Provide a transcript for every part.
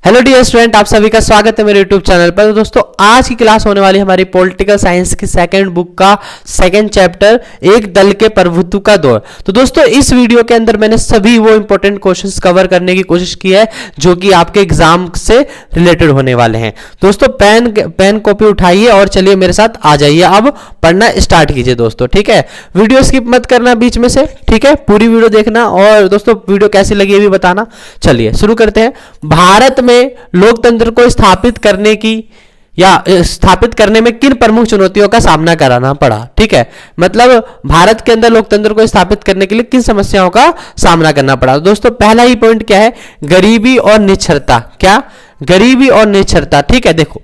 Hello dear student, आप सभी का स्वागत है मेरे यूट्यूब चैनल पर। तो दोस्तों आज की क्लास होने वाली हमारी पॉलिटिकल साइंस की सेकंड बुक का सेकंड चैप्टर, एक दल के प्रभुत्व का दौर। तो दोस्तों इस वीडियो के अंदर मैंने सभी वो इंपॉर्टेंट क्वेश्चंस कवर करने की कोशिश की है जो कि आपके एग्जाम से रिलेटेड होने वाले हैं। दोस्तों पेन कॉपी उठाइए और चलिए मेरे साथ आ जाइए, अब पढ़ना स्टार्ट कीजिए दोस्तों। ठीक है, वीडियो स्किप मत करना बीच में से, ठीक है, पूरी वीडियो देखना और दोस्तों वीडियो कैसी लगी ये भी बताना। चलिए शुरू करते हैं। भारत में लोकतंत्र को स्थापित करने की या स्थापित करने में किन प्रमुख चुनौतियों का सामना कराना पड़ा। ठीक है, मतलब भारत के अंदर लोकतंत्र को स्थापित करने के लिए किन समस्याओं का सामना करना पड़ा। दोस्तों पहला ही पॉइंट क्या है, गरीबी और निरक्षरता। क्या, गरीबी और निरक्षरता। ठीक है, देखो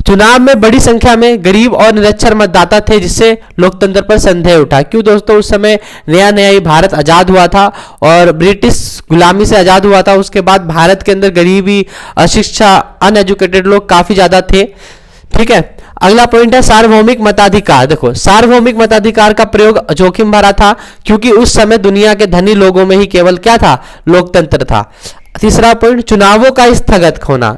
चुनाव में बड़ी संख्या में गरीब और निरक्षर मतदाता थे जिससे लोकतंत्र पर संदेह उठा। क्यों दोस्तों, उस समय नया नया ही भारत आजाद हुआ था और ब्रिटिश गुलामी से आजाद हुआ था। उसके बाद भारत के अंदर गरीबी, अशिक्षा, अनएजुकेटेड लोग काफी ज्यादा थे। ठीक है, अगला पॉइंट है सार्वभौमिक मताधिकार। देखो सार्वभौमिक मताधिकार का प्रयोग जोखिम भरा था क्योंकि उस समय दुनिया के धनी लोगों में ही केवल क्या था, लोकतंत्र था। तीसरा पॉइंट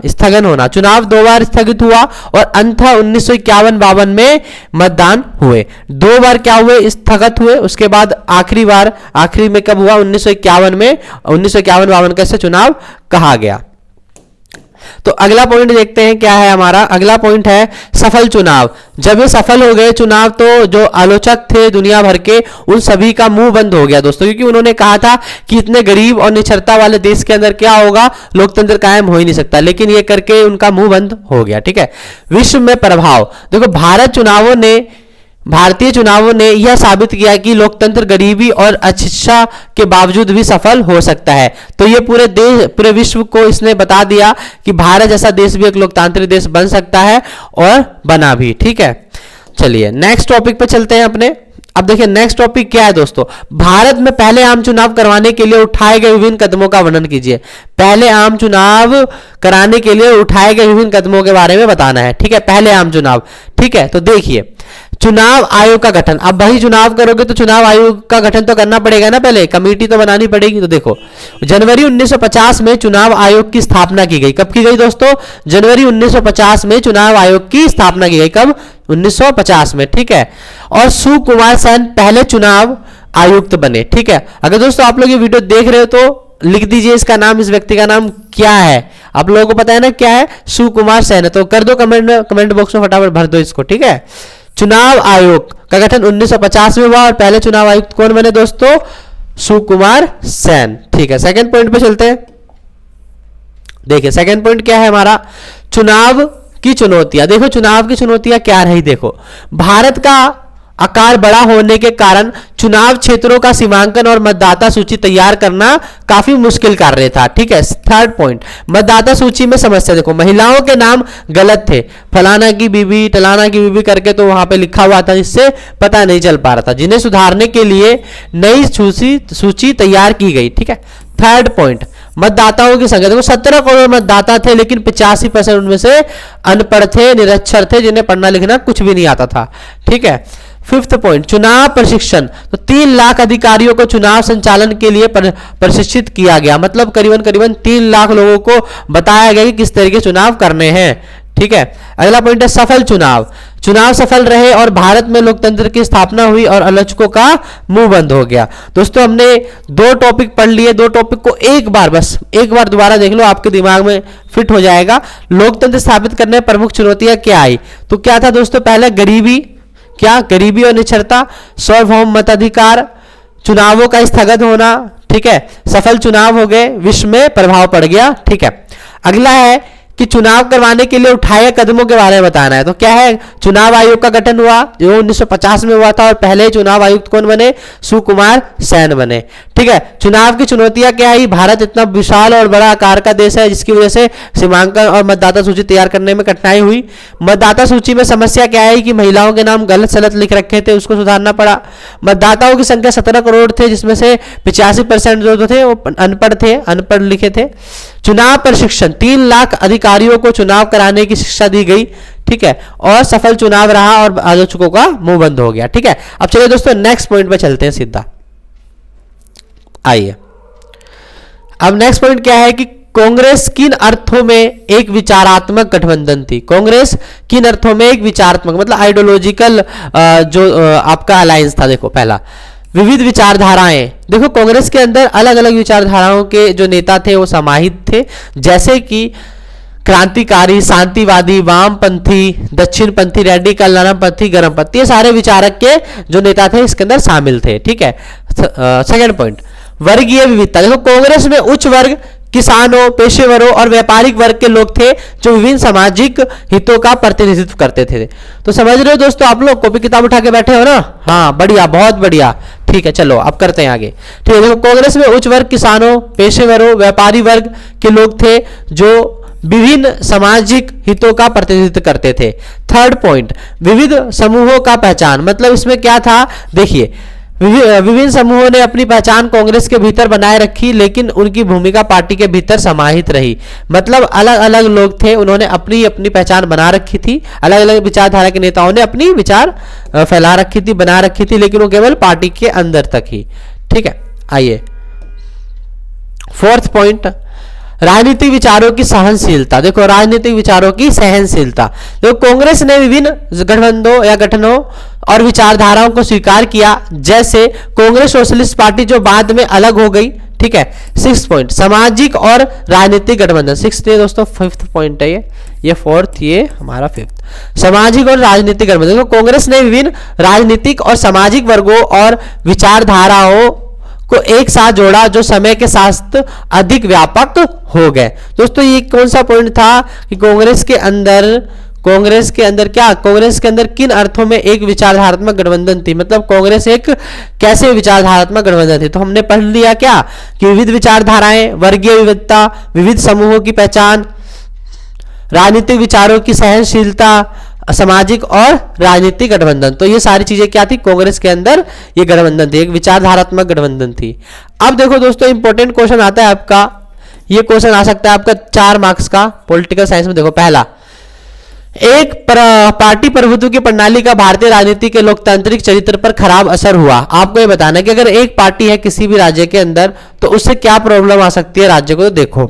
स्थगन होना। चुनाव 2 बार स्थगित हुआ और अंततः 1951-52 में मतदान हुए। 2 बार क्या हुए, स्थगित हुए। उसके बाद आखिरी में कब हुआ, 1951 में। 1951-52 का चुनाव कहा गया। तो अगला पॉइंट देखते हैं क्या है हमारा। अगला पॉइंट है सफल चुनाव। जब ये सफल हो गए चुनाव तो जो आलोचक थे दुनिया भर के, उन सभी का मुंह बंद हो गया दोस्तों, क्योंकि उन्होंने कहा था कि इतने गरीब और निरक्षरता वाले देश के अंदर क्या होगा, लोकतंत्र कायम हो ही नहीं सकता। लेकिन ये करके उनका मुंह बंद हो गया। ठीक है, विश्व में प्रभाव। देखो भारतीय चुनावों ने यह साबित किया कि लोकतंत्र गरीबी और अशिक्षा के बावजूद भी सफल हो सकता है। तो ये पूरे विश्व को इसने बता दिया कि भारत जैसा देश भी एक लोकतांत्रिक देश बन सकता है और बना भी। ठीक है, चलिए नेक्स्ट टॉपिक पे चलते हैं अपने। अब देखिए नेक्स्ट टॉपिक क्या है दोस्तों, भारत में पहले आम चुनाव करवाने के लिए उठाए गए विभिन्न कदमों का वर्णन कीजिए। पहले आम चुनाव कराने के लिए उठाए गए विभिन्न कदमों के बारे में बताना है। ठीक है, पहले आम चुनाव। ठीक है, तो देखिए चुनाव आयोग का गठन। अब वही चुनाव करोगे तो चुनाव आयोग का गठन तो करना पड़ेगा ना, पहले कमेटी तो बनानी पड़ेगी। तो देखो जनवरी 1950 में चुनाव आयोग की स्थापना की गई। कब की गई दोस्तों, जनवरी 1950 में चुनाव आयोग की स्थापना की गई। कब, 1950 में। ठीक है, और सुकुमार सेन पहले चुनाव आयुक्त बने। ठीक है, अगर दोस्तों आप लोग ये वीडियो देख रहे हो तो लिख दीजिए इसका नाम, इस व्यक्ति का नाम क्या है। आप लोगों को पता है ना क्या है, सुकुमार सेन। तो कर दो कमेंट बॉक्स में, फटाफट भर दो इसको। ठीक है, चुनाव आयोग का गठन 1950 में हुआ और पहले चुनाव आयुक्त कौन बने दोस्तों, सुकुमार सेन। ठीक है, सेकंड पॉइंट पे चलते हैं। देखिए सेकंड पॉइंट क्या है हमारा, चुनाव की चुनौतियां। देखो चुनाव की चुनौतियां क्या रही। देखो भारत का आकार बड़ा होने के कारण चुनाव क्षेत्रों का सीमांकन और मतदाता सूची तैयार करना काफी मुश्किल कार्य था। ठीक है, थर्ड पॉइंट मतदाता सूची में समस्या। देखो महिलाओं के नाम गलत थे, फलाना की बीबी टलाना की बीबी करके तो वहां पे लिखा हुआ था जिससे पता नहीं चल पा रहा था, जिन्हें सुधारने के लिए नई सूची तैयार की गई। ठीक है, थर्ड पॉइंट मतदाताओं की संख्या। देखो 17 करोड़ मतदाता थे लेकिन 85% उनमें से अनपढ़ थे, निरक्षर थे, जिन्हें पढ़ना लिखना कुछ भी नहीं आता था। ठीक है, फिफ्थ पॉइंट चुनाव प्रशिक्षण। तो 3 लाख अधिकारियों को चुनाव संचालन के लिए प्रशिक्षित किया गया। मतलब करीबन 3 लाख लोगों को बताया गया कि किस तरीके चुनाव करने हैं। ठीक है, अगला पॉइंट है सफल चुनाव। चुनाव सफल रहे और भारत में लोकतंत्र की स्थापना हुई और आलोचकों का मुंह बंद हो गया। दोस्तों हमने 2 टॉपिक पढ़ लिए, 2 टॉपिक को एक बार दोबारा देख लो, आपके दिमाग में फिट हो जाएगा। लोकतंत्र स्थापित करने में प्रमुख चुनौतियां क्या आई, तो क्या था दोस्तों, पहले गरीबी और निरक्षरता, सार्वभौम मताधिकार, चुनावों का स्थगित होना। ठीक है, सफल चुनाव हो गए, विश्व में प्रभाव पड़ गया। ठीक है, अगला है कि चुनाव करवाने के लिए उठाए कदमों के बारे में बताना है। तो क्या है, चुनाव आयोग का गठन हुआ जो 1950 में हुआ था और पहले चुनाव आयुक्त कौन बने, सुकुमार सेन बने। ठीक है, चुनाव की चुनौतियां क्या है, भारत इतना विशाल और बड़ा आकार का देश है जिसकी वजह से सीमांकन और मतदाता सूची तैयार करने में कठिनाई हुई। मतदाता सूची में समस्या क्या है कि महिलाओं के नाम गलत सलत लिख रखे थे, उसको सुधारना पड़ा। मतदाताओं की संख्या 17 करोड़ थे जिसमें से 85% जो थे वो अनपढ़ लिखे थे। चुनाव प्रशिक्षण, 3 लाख अधिकारियों को चुनाव कराने की शिक्षा दी गई। ठीक है, और सफल चुनाव रहा और आलोचकों का मुंह बंद हो गया। ठीक है, अब चलिए दोस्तों नेक्स्ट पॉइंट पे चलते हैं सीधा। आइए अब नेक्स्ट पॉइंट क्या है कि कांग्रेस किन अर्थों में एक विचारात्मक गठबंधन थी? कांग्रेस किन अर्थों में एक विचारात्मक मतलब आइडियोलॉजिकल आपका अलायंस था? देखो पहला, विविध विचारधाराएं। देखो कांग्रेस के अंदर अलग अलग विचारधाराओं के जो नेता थे वो समाहित थे, जैसे कि क्रांतिकारी, शांतिवादी, वामपंथी, दक्षिणपंथी, रेडिकल, नरमपंथी, गर्मपंथी, ये सारे विचारक के जो नेता थे इसके अंदर शामिल थे। ठीक है। सेकंड पॉइंट, वर्गीय विविधता। देखो कांग्रेस में उच्च वर्ग, किसानों, पेशेवरों और व्यापारिक वर्ग के लोग थे जो विभिन्न सामाजिक हितों का प्रतिनिधित्व करते थे। तो समझ रहे हो दोस्तों, आप लोग कॉपी किताब उठा के बैठे हो ना? हाँ बढ़िया, बहुत बढ़िया। ठीक है, चलो अब करते हैं आगे। ठीक है, देखो कांग्रेस में उच्च वर्ग, किसानों, पेशेवरों, व्यापारी वर्ग के लोग थे जो विभिन्न सामाजिक हितों का प्रतिनिधित्व करते थे। थर्ड पॉइंट, विविध समूहों का पहचान। मतलब इसमें क्या था? देखिए, विभिन्न समूहों ने अपनी पहचान कांग्रेस के भीतर बनाए रखी, लेकिन उनकी भूमिका पार्टी के भीतर समाहित रही। मतलब अलग अलग लोग थे, उन्होंने अपनी अपनी पहचान बना रखी थी। अलग अलग विचारधारा के नेताओं ने अपनी विचार फैला रखी थी, बना रखी थी, लेकिन वो केवल पार्टी के अंदर तक ही। ठीक है, आइए फोर्थ पॉइंट, राजनीतिक विचारों की सहनशीलता। देखो राजनीतिक विचारों की सहनशीलता, देखो कांग्रेस ने विभिन्न गठबंधों या गठनों और विचारधाराओं को स्वीकार किया, जैसे कांग्रेस सोशलिस्ट पार्टी जो बाद में अलग हो गई। ठीक है। सिक्स पॉइंट, सामाजिक और राजनीतिक गठबंधन। सिक्स ये दोस्तों फिफ्थ पॉइंट है, ये फोर्थ, ये हमारा फिफ्थ। सामाजिक और राजनीतिक गठबंधन। देखो कांग्रेस ने विभिन्न राजनीतिक और सामाजिक वर्गों और विचारधाराओं को एक साथ जोड़ा जो समय के साथ अधिक व्यापक हो गए। दोस्तों ये कौन सा पॉइंट था कि कांग्रेस के अंदर किन अर्थों में एक विचारधारात्मक गठबंधन थी? मतलब कांग्रेस एक कैसे विचारधारात्मक गठबंधन थी? तो हमने पढ़ लिया क्या कि विविध विचारधाराएं, वर्गीय विविधता, विविध समूहों की पहचान, राजनीतिक विचारों की सहनशीलता, सामाजिक और राजनीतिक गठबंधन। तो ये सारी चीजें क्या थी? कांग्रेस के अंदर ये गठबंधन थी, एक विचारधारात्मक गठबंधन थी। अब देखो दोस्तों इंपॉर्टेंट क्वेश्चन आता है आपका, ये क्वेश्चन आ सकता है आपका 4 मार्क्स का पॉलिटिकल साइंस में। देखो पहला, एक पार्टी प्रभुत्व की प्रणाली का भारतीय राजनीति के लोकतांत्रिक चरित्र पर खराब असर हुआ। आपको ये बताना है कि अगर एक पार्टी है किसी भी राज्य के अंदर तो उससे क्या प्रॉब्लम आ सकती है राज्य को। तो देखो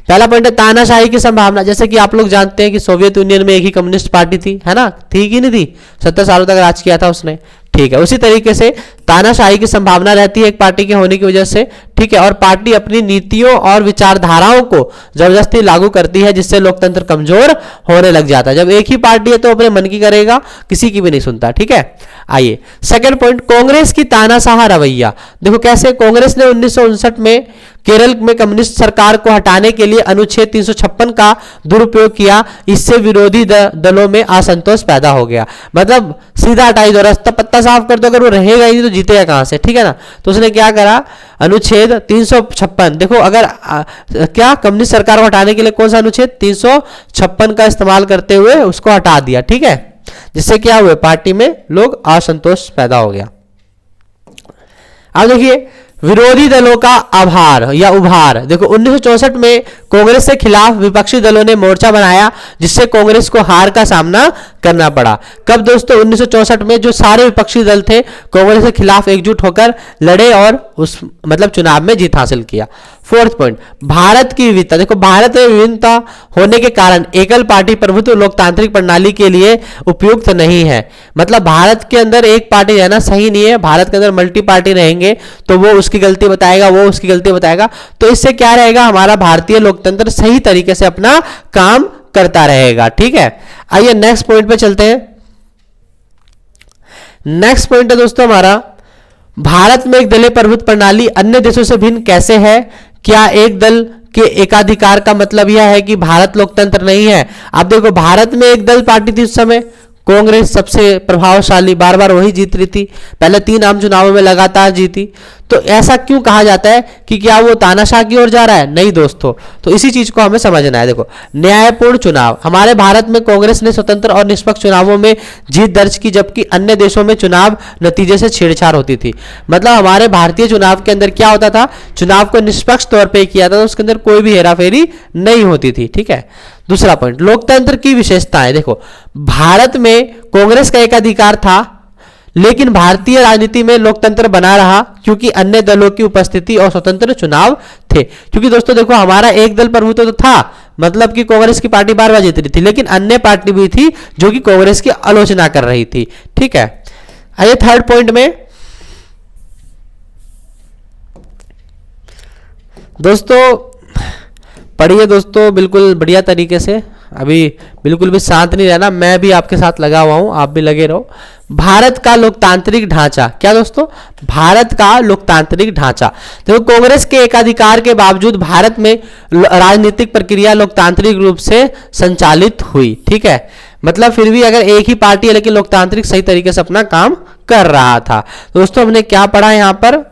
पहला पॉइंट है तानाशाही की संभावना। जैसे कि आप लोग जानते हैं कि सोवियत यूनियन में एक ही कम्युनिस्ट पार्टी थी, है ना? थी कि नहीं थी? 70 सालों तक राज किया था उसने। ठीक है, उसी तरीके से तानाशाही की संभावना रहती है एक पार्टी के होने की वजह से। ठीक है, और पार्टी अपनी नीतियों और विचारधाराओं को जबरदस्ती लागू करती है, जिससे लोकतंत्र कमजोर होने लग जाता है। जब एक ही पार्टी है तो अपने मन की करेगा, किसी की भी नहीं सुनता। ठीक है, आइए सेकंड पॉइंट, कांग्रेस की तानाशाह रवैया। देखो कैसे कांग्रेस ने 1959 में केरल में कम्युनिस्ट सरकार को हटाने के लिए अनुच्छेद 356 का दुरुपयोग किया। इससे विरोधी दलों में असंतोष पैदा हो गया। मतलब सीधा हटाई दो, रास्ता पत्ता साफ कर दो, अगर वो रहेगा ही नहीं तो जीतेगा कहां से? ठीक है ना? तो उसने क्या करा, अनुच्छेद 356, देखो अगर क्या कम्युनिस्ट सरकार को हटाने के लिए कौन सा अनुच्छेद 356 का इस्तेमाल करते हुए उसको हटा दिया। ठीक है, जिससे क्या हुआ, पार्टी में लोग असंतोष पैदा हो गया। अब देखिए विरोधी दलों का आभार या उभार। देखो 1964 में कांग्रेस के खिलाफ विपक्षी दलों ने मोर्चा बनाया, जिससे कांग्रेस को हार का सामना करना पड़ा। कब दोस्तों? 1964 में जो सारे विपक्षी दल थे कांग्रेस के खिलाफ एकजुट होकर लड़े और उस मतलब चुनाव में जीत हासिल किया। फोर्थ पॉइंट, भारत की विविधता। देखो भारत में विभिन्नता होने के कारण एकल पार्टी प्रभुत्व लोकतांत्रिक प्रणाली के लिए उपयुक्त नहीं है। मतलब भारत के अंदर एक पार्टी रहना सही नहीं है। भारत के अंदर मल्टी पार्टी रहेंगे तो वो उसकी गलती बताएगा, वो उसकी गलती बताएगा, तो इससे क्या रहेगा, हमारा भारतीय लोकतंत्र सही तरीके से अपना काम करता रहेगा। ठीक है, आइए नेक्स्ट पॉइंट पे चलते हैं। नेक्स्ट पॉइंट है दोस्तों हमारा, भारत में एक दलीय प्रभुत्व प्रणाली अन्य देशों से भिन्न कैसे है? क्या एक दल के एकाधिकार का मतलब यह है कि भारत लोकतंत्र नहीं है? आप देखो भारत में एक दल पार्टी थी उस समय, कांग्रेस सबसे प्रभावशाली, बार बार वही जीत रही थी, पहले 3 आम चुनावों में लगातार जीती। तो ऐसा क्यों कहा जाता है कि क्या वो तानाशाह की ओर जा रहा है? नहीं दोस्तों, तो इसी चीज को हमें समझना है। देखो न्यायपूर्ण चुनाव, हमारे भारत में कांग्रेस ने स्वतंत्र और निष्पक्ष चुनावों में जीत दर्ज की, जबकि अन्य देशों में चुनाव नतीजे से छेड़छाड़ होती थी। मतलब हमारे भारतीय चुनाव के अंदर क्या होता था, चुनाव को निष्पक्ष तौर पर किया था, तो उसके अंदर कोई भी हेराफेरी नहीं होती थी। ठीक है, दूसरा पॉइंट, लोकतंत्र की विशेषताएं। देखो भारत में कांग्रेस का एकाधिकार था, लेकिन भारतीय राजनीति में लोकतंत्र बना रहा क्योंकि अन्य दलों की उपस्थिति और स्वतंत्र चुनाव थे। क्योंकि दोस्तों देखो, हमारा एक दल प्रभुत्व तो था, मतलब कि कांग्रेस की पार्टी बार बार जीत रही थी, लेकिन अन्य पार्टी भी थी जो कि कांग्रेस की आलोचना कर रही थी। ठीक है, आइए थर्ड पॉइंट में। दोस्तों पढ़िए दोस्तों बिल्कुल बढ़िया तरीके से, अभी बिल्कुल भी शांत नहीं रहना, मैं भी आपके साथ लगा हुआ हूं, आप भी लगे रहो। भारत का लोकतांत्रिक ढांचा, क्या दोस्तों? भारत का लोकतांत्रिक ढांचा। देखो, कांग्रेस के एकाधिकार के बावजूद भारत में राजनीतिक प्रक्रिया लोकतांत्रिक रूप से संचालित हुई। ठीक है, मतलब फिर भी अगर एक ही पार्टी है लेकिन लोकतांत्रिक सही तरीके से अपना काम कर रहा था। दोस्तों हमने क्या पढ़ा यहाँ पर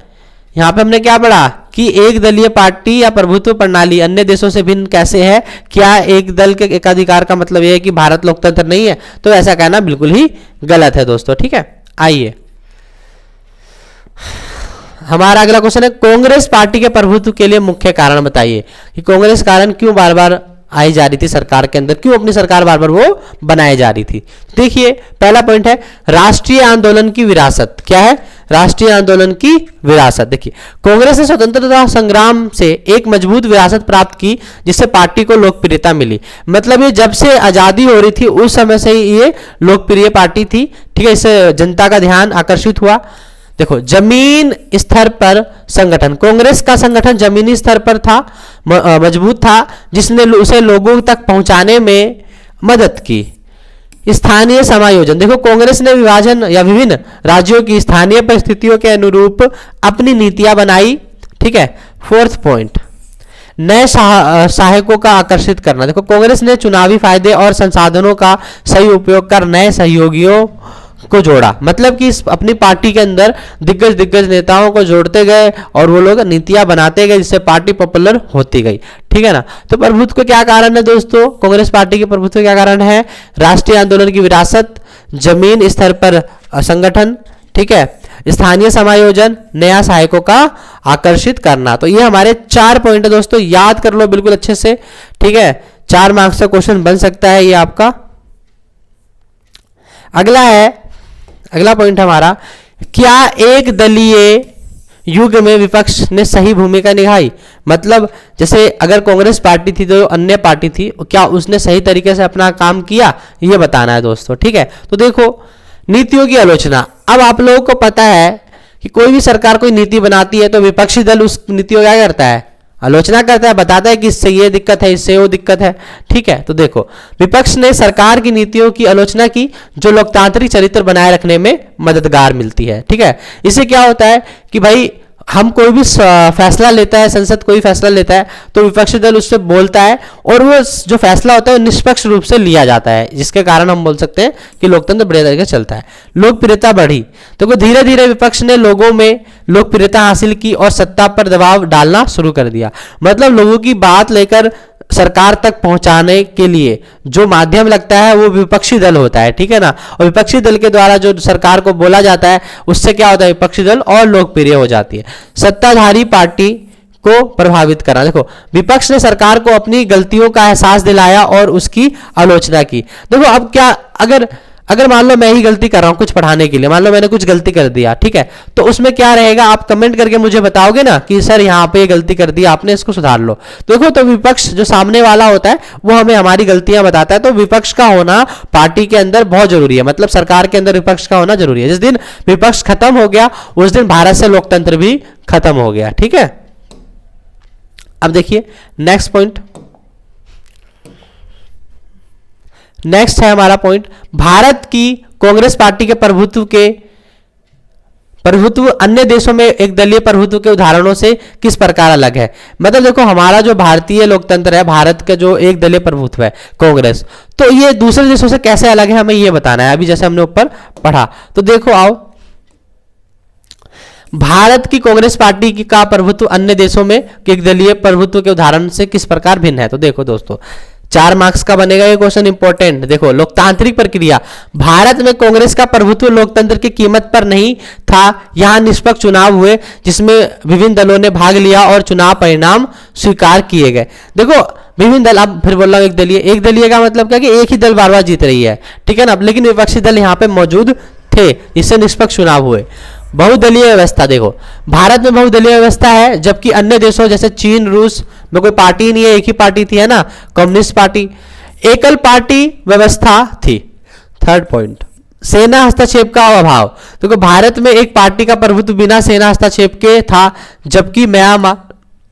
हमने क्या पढ़ा कि एक दलीय पार्टी या प्रभुत्व प्रणाली अन्य देशों से भिन्न कैसे है। क्या एक दल के एकाधिकार का मतलब यह है कि भारत लोकतंत्र नहीं है? तो ऐसा कहना बिल्कुल ही गलत है दोस्तों। ठीक है, आइए हमारा अगला क्वेश्चन है, कांग्रेस पार्टी के प्रभुत्व के लिए मुख्य कारण बताइए कि कांग्रेस कारण क्यों बार बार आई जा रही थी सरकार के अंदर, क्यों अपनी सरकार बार बार वो बनाई जा रही थी। देखिए पहला पॉइंट है राष्ट्रीय आंदोलन की विरासत। क्या है? राष्ट्रीय आंदोलन की विरासत। देखिए, कांग्रेस ने स्वतंत्रता संग्राम से एक मजबूत विरासत प्राप्त की जिससे पार्टी को लोकप्रियता मिली। मतलब ये जब से आजादी हो रही थी उस समय से ही ये लोकप्रिय पार्टी थी। ठीक है, इससे जनता का ध्यान आकर्षित हुआ। देखो, जमीन स्तर पर संगठन, कांग्रेस का संगठन जमीनी स्तर पर था, मजबूत था, जिसने उसे लोगों तक पहुंचाने में मदद की। स्थानीय समायोजन, देखो कांग्रेस ने विभाजन या विभिन्न राज्यों की स्थानीय परिस्थितियों के अनुरूप अपनी नीतियां बनाई। ठीक है, फोर्थ पॉइंट, नए सहायकों का आकर्षित करना। देखो, कांग्रेस ने चुनावी फायदे और संसाधनों का सही उपयोग कर नए सहयोगियों को जोड़ा। मतलब कि अपनी पार्टी के अंदर दिग्गज नेताओं को जोड़ते गए और वो लोग नीतियां बनाते गए जिससे पार्टी पॉपुलर होती गई। ठीक है ना। तो प्रभुत्व का क्या कारण है दोस्तों? कांग्रेस पार्टी के प्रभुत्व क्या कारण है? राष्ट्रीय आंदोलन की विरासत, जमीन स्तर पर संगठन, ठीक है, स्थानीय समायोजन, नया सहायकों का आकर्षित करना। तो ये हमारे 4 पॉइंट है दोस्तों, याद कर लो बिल्कुल अच्छे से। ठीक है, 4 मार्क्स का क्वेश्चन बन सकता है ये आपका। अगला पॉइंट हमारा, क्या एक दलीय युग में विपक्ष ने सही भूमिका निभाई? मतलब जैसे अगर कांग्रेस पार्टी थी तो अन्य पार्टी थी, क्या उसने सही तरीके से अपना काम किया, ये बताना है दोस्तों। ठीक है, तो देखो नीतियों की आलोचना। अब आप लोगों को पता है कि कोई भी सरकार कोई नीति बनाती है तो विपक्षी दल उस नीति को क्या करता है? आलोचना करता है, बताता है कि इससे ये दिक्कत है, इससे वो दिक्कत है। ठीक है, तो देखो विपक्ष ने सरकार की नीतियों की आलोचना की जो लोकतांत्रिक चरित्र बनाए रखने में मददगार मिलती है। ठीक है, इससे क्या होता है कि भाई हम कोई भी फैसला लेता है, संसद कोई फैसला लेता है तो विपक्षी दल उससे बोलता है और वो जो फैसला होता है वो निष्पक्ष रूप से लिया जाता है, जिसके कारण हम बोल सकते हैं कि लोकतंत्र बढ़िया तरीके से चलता है। लोकप्रियता बढ़ी, तो धीरे धीरे विपक्ष ने लोगों में लोकप्रियता हासिल की और सत्ता पर दबाव डालना शुरू कर दिया। मतलब लोगों की बात लेकर सरकार तक पहुंचाने के लिए जो माध्यम लगता है वो विपक्षी दल होता है। ठीक है ना, और विपक्षी दल के द्वारा जो सरकार को बोला जाता है उससे क्या होता है? विपक्षी दल और लोकप्रिय हो जाती है। सत्ताधारी पार्टी को प्रभावित करना। देखो विपक्ष ने सरकार को अपनी गलतियों का एहसास दिलाया और उसकी आलोचना की। देखो अब क्या, अगर मान लो मैं ही गलती कर रहा हूं कुछ पढ़ाने के लिए, मान लो मैंने कुछ गलती कर दिया, ठीक है, तो उसमें क्या रहेगा? आप कमेंट करके मुझे बताओगे ना कि सर यहाँ पे गलती कर दी आपने, इसको सुधार लो। देखो तो विपक्ष जो सामने वाला होता है वो हमें हमारी गलतियां बताता है। तो विपक्ष का होना पार्टी के अंदर बहुत जरूरी है, मतलब सरकार के अंदर विपक्ष का होना जरूरी है। जिस दिन विपक्ष खत्म हो गया उस दिन भारत से लोकतंत्र भी खत्म हो गया। ठीक है, अब देखिए नेक्स्ट पॉइंट, नेक्स्ट है हमारा पॉइंट, भारत की कांग्रेस पार्टी के प्रभुत्व अन्य देशों में एक दलीय प्रभुत्व के उदाहरणों से किस प्रकार अलग है? मतलब देखो हमारा जो भारतीय लोकतंत्र है, भारत का जो एक दलीय प्रभुत्व है कांग्रेस, तो ये दूसरे देशों से कैसे अलग है हमें ये बताना है। अभी जैसे हमने ऊपर पढ़ा, तो देखो आओ, भारत की कांग्रेस पार्टी का प्रभुत्व अन्य देशों में एक दलीय प्रभुत्व के उदाहरण से किस प्रकार भिन्न है? तो देखो दोस्तों 4 मार्क्स का बनेगा ये क्वेश्चन, इंपॉर्टेंट। देखो लोकतांत्रिक प्रक्रिया, भारत में कांग्रेस का प्रभुत्व लोकतंत्र की कीमत पर नहीं था। यहां निष्पक्ष चुनाव हुए जिसमें विभिन्न दलों ने भाग लिया और चुनाव परिणाम स्वीकार किए गए। देखो विभिन्न दल, अब फिर बोल रहा हूं एक दलीय का मतलब क्या कि एक ही दल बार बार जीत रही है, ठीक है ना, लेकिन विपक्षी दल यहां पे मौजूद थे जिससे निष्पक्ष चुनाव हुए। बहुदलीय व्यवस्था, देखो भारत में बहुदलीय व्यवस्था है, जबकि अन्य देशों जैसे चीन, रूस में कोई पार्टी नहीं है, एक ही पार्टी थी, है ना, कम्युनिस्ट पार्टी। एकल पार्टी व्यवस्था थी। थर्ड पॉइंट, सेना हस्तक्षेप का अभाव। देखो भारत में एक पार्टी का प्रभुत्व बिना सेना हस्तक्षेप के था, जबकि म्यांमार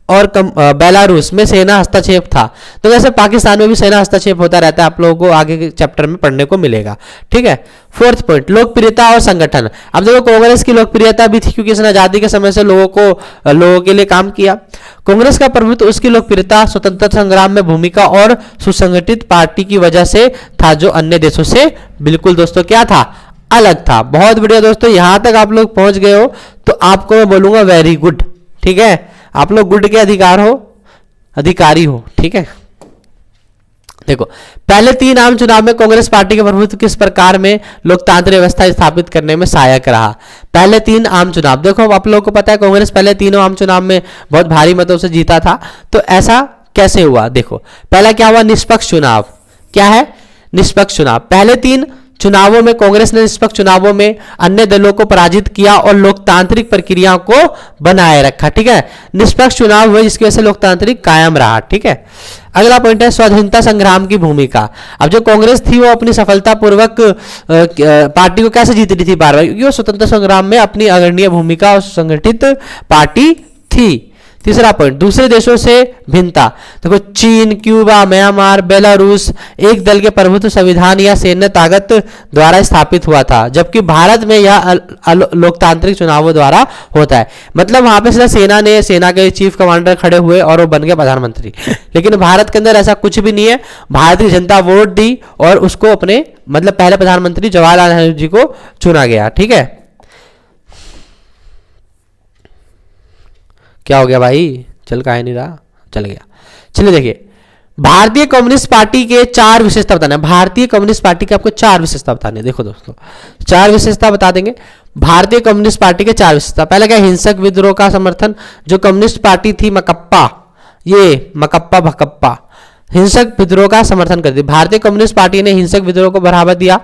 और बेलारूस में सेना हस्तक्षेप था। तो वैसे पाकिस्तान में भी सेना हस्तक्षेप होता रहता है, आप लोगों को आगे के चैप्टर में पढ़ने को मिलेगा, ठीक है। फोर्थ पॉइंट, लोकप्रियता और संगठन। अब देखो कांग्रेस की लोकप्रियता भी थी क्योंकि इसने आजादी के समय से लोगों के लिए काम किया। कांग्रेस का प्रभुत्व, उसकी लोकप्रियता स्वतंत्रता संग्राम में भूमिका और सुसंगठित पार्टी की वजह से था, जो अन्य देशों से बिल्कुल दोस्तों क्या था, अलग था। बहुत बढ़िया दोस्तों, यहां तक आप लोग पहुंच गए हो तो आपको मैं बोलूंगा वेरी गुड, ठीक है। आप लोग गुड के अधिकारी हो, ठीक है। देखो पहले 3 आम चुनाव में कांग्रेस पार्टी का प्रभुत्व किस प्रकार में लोकतांत्रिक व्यवस्था स्थापित करने में सहायक रहा। पहले 3 आम चुनाव, देखो आप लोगों को पता है कांग्रेस पहले तीनों आम चुनाव में बहुत भारी मतों से जीता था। तो ऐसा कैसे हुआ, देखो पहला क्या हुआ, निष्पक्ष चुनाव। क्या है, निष्पक्ष चुनाव। पहले 3 चुनावों में कांग्रेस ने निष्पक्ष चुनावों में अन्य दलों को पराजित किया और लोकतांत्रिक प्रक्रियाओं को बनाए रखा, ठीक है। निष्पक्ष चुनाव हुए जिसकी वजह से लोकतांत्रिक कायम रहा, ठीक है। अगला पॉइंट है स्वाधीनता संग्राम की भूमिका। अब जो कांग्रेस थी वो अपनी सफलतापूर्वक पार्टी को कैसे जीत रही थी बार बार, क्योंकि वो स्वतंत्रता संग्राम में अपनी अग्रणीय भूमिका और संगठित पार्टी थी। तीसरा पॉइंट, दूसरे देशों से भिन्नता। देखो चीन, क्यूबा, म्यांमार, बेलारूस एक दल के प्रभुत्व संविधान या सैन्य ताकत द्वारा स्थापित हुआ था, जबकि भारत में यह लोकतांत्रिक चुनावों द्वारा होता है। मतलब वहां पे सेना के चीफ कमांडर खड़े हुए और वो बन गए प्रधानमंत्री। लेकिन भारत के अंदर ऐसा कुछ भी नहीं है। भारतीय जनता वोट दी और उसको अपने मतलब पहले प्रधानमंत्री जवाहरलाल नेहरू जी को चुना गया, ठीक है। क्या हो गया भाई, चल का है नहीं रहा, चल गया। चलिए देखिए, भारतीय कम्युनिस्ट पार्टी के 4 विशेषता बताना है। भारतीय कम्युनिस्ट पार्टी के आपको 4 विशेषता बताने हैं। देखो दोस्तों 4 विशेषता बता देंगे भारतीय कम्युनिस्ट पार्टी के 4 विशेषता। पहला क्या, हिंसक विद्रोह का समर्थन। जो कम्युनिस्ट पार्टी थी मकप्पा, ये मकप्पा भकप्पा हिंसक विद्रोह का समर्थन करती। भारतीय कम्युनिस्ट पार्टी ने हिंसक विद्रोह को बढ़ावा दिया।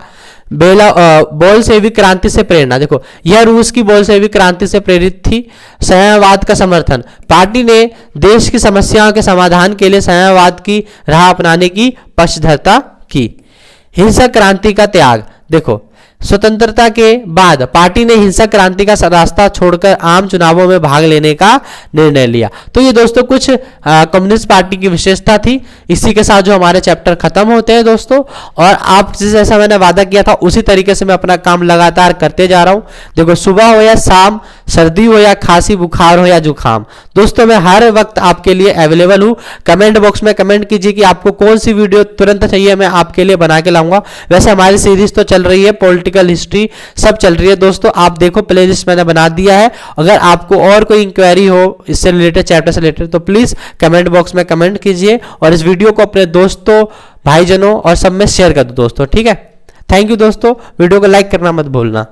बोल्शेविक क्रांति से प्रेरणा। देखो यह रूस की बोल्शेविक क्रांति से प्रेरित थी। साम्यवाद का समर्थन। पार्टी ने देश की समस्याओं के समाधान के लिए साम्यवाद की राह अपनाने की पक्षधरता की। हिंसक क्रांति का त्याग। देखो स्वतंत्रता के बाद पार्टी ने हिंसक क्रांति का रास्ता छोड़कर आम चुनावों में भाग लेने का निर्णय लिया। तो ये दोस्तों कुछ कम्युनिस्ट पार्टी की विशेषता थी। इसी के साथ जो हमारे चैप्टर खत्म होते हैं दोस्तों, और आप जैसा मैंने वादा किया था उसी तरीके से मैं अपना काम लगातार करते जा रहा हूं। देखो सुबह हो या शाम, सर्दी हो या खांसी बुखार हो या जुकाम, दोस्तों मैं हर वक्त आपके लिए अवेलेबल हूं। कमेंट बॉक्स में कमेंट कीजिए कि आपको कौन सी वीडियो तुरंत चाहिए, मैं आपके लिए बना के लाऊंगा। वैसे हमारी सीरीज तो चल रही है, पॉलिटिकल हिस्ट्री सब चल रही है दोस्तों, आप देखो प्लेलिस्ट मैंने बना दिया है। अगर आपको और कोई इंक्वायरी हो इससे रिलेटेड, चैप्टर से रिलेटेड, तो प्लीज कमेंट बॉक्स में कमेंट कीजिए और इस वीडियो को अपने दोस्तों, भाईजनों और सब में शेयर कर दो दोस्तों, ठीक है। थैंक यू दोस्तों, वीडियो को लाइक करना मत भूलना।